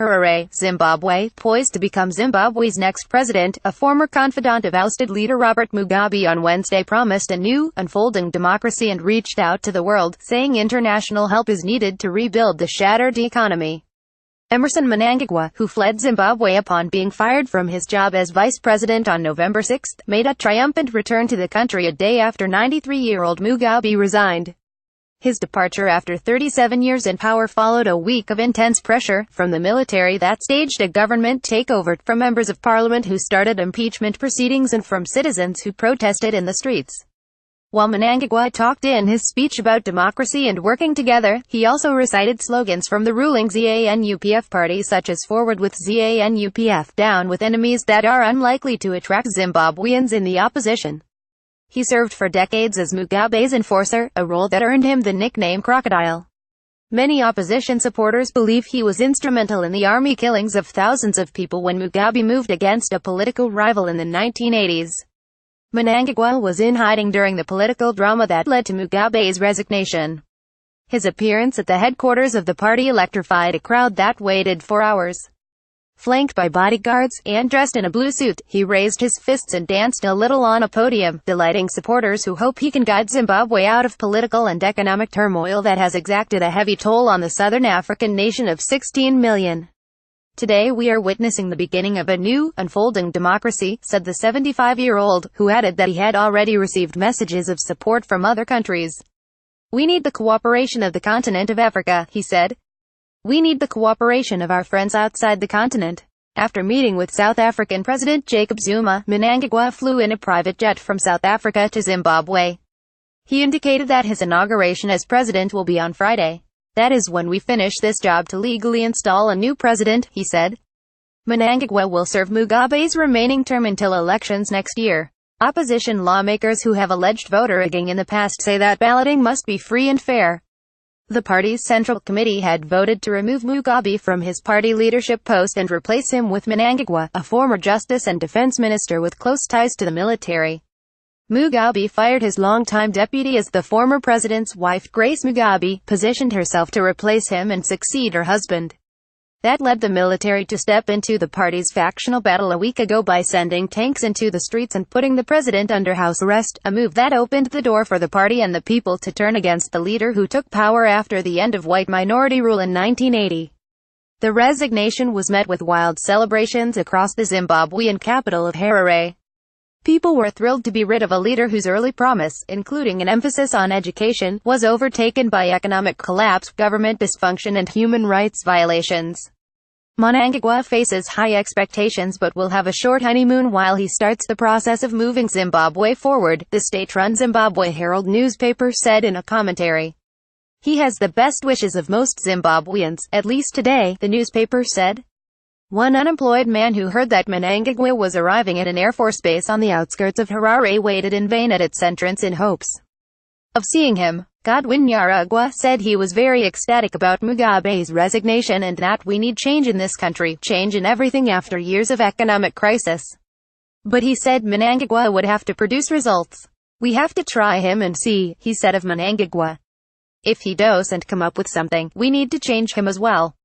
HARARE, Zimbabwe, poised to become Zimbabwe's next president, a former confidant of ousted leader Robert Mugabe on Wednesday promised a new, unfolding democracy and reached out to the world, saying international help is needed to rebuild the shattered economy. Emmerson Mnangagwa, who fled Zimbabwe upon being fired from his job as vice president on November 6, made a triumphant return to the country a day after 93-year-old Mugabe resigned. His departure after 37 years in power followed a week of intense pressure from the military that staged a government takeover, from members of parliament who started impeachment proceedings and from citizens who protested in the streets. While Mnangagwa talked in his speech about democracy and working together, he also recited slogans from the ruling ZANU-PF party such as "Forward with ZANU-PF, down with enemies" that are unlikely to attract Zimbabweans in the opposition. He served for decades as Mugabe's enforcer, a role that earned him the nickname Crocodile. Many opposition supporters believe he was instrumental in the army killings of thousands of people when Mugabe moved against a political rival in the 1980s. Mnangagwa was in hiding during the political drama that led to Mugabe's resignation. His appearance at the headquarters of the party electrified a crowd that waited for hours. Flanked by bodyguards, and dressed in a blue suit, he raised his fists and danced a little on a podium, delighting supporters who hope he can guide Zimbabwe out of political and economic turmoil that has exacted a heavy toll on the southern African nation of 16 million. "Today we are witnessing the beginning of a new, unfolding democracy," said the 75-year-old, who added that he had already received messages of support from other countries. "We need the cooperation of the continent of Africa," he said. "We need the cooperation of our friends outside the continent." After meeting with South African President Jacob Zuma, Mnangagwa flew in a private jet from South Africa to Zimbabwe. He indicated that his inauguration as president will be on Friday. "That is when we finish this job to legally install a new president," he said. Mnangagwa will serve Mugabe's remaining term until elections next year. Opposition lawmakers who have alleged voter rigging in the past say that balloting must be free and fair. The party's Central Committee had voted to remove Mugabe from his party leadership post and replace him with Mnangagwa, a former justice and defense minister with close ties to the military. Mugabe fired his longtime deputy as the former president's wife, Grace Mugabe, positioned herself to replace him and succeed her husband. That led the military to step into the party's factional battle a week ago by sending tanks into the streets and putting the president under house arrest, a move that opened the door for the party and the people to turn against the leader who took power after the end of white minority rule in 1980. The resignation was met with wild celebrations across the Zimbabwean capital of Harare. People were thrilled to be rid of a leader whose early promise, including an emphasis on education, was overtaken by economic collapse, government dysfunction and human rights violations. Mnangagwa faces high expectations but will have a short honeymoon while he starts the process of moving Zimbabwe forward, the state-run Zimbabwe Herald newspaper said in a commentary. "He has the best wishes of most Zimbabweans, at least today," the newspaper said. One unemployed man who heard that Mnangagwa was arriving at an Air Force base on the outskirts of Harare waited in vain at its entrance in hopes of seeing him. Godwin Nyaragwa said he was very ecstatic about Mugabe's resignation and that "we need change in this country, change in everything after years of economic crisis." But he said Mnangagwa would have to produce results. "We have to try him and see," he said of Mnangagwa. "If he doesn't come up with something, we need to change him as well."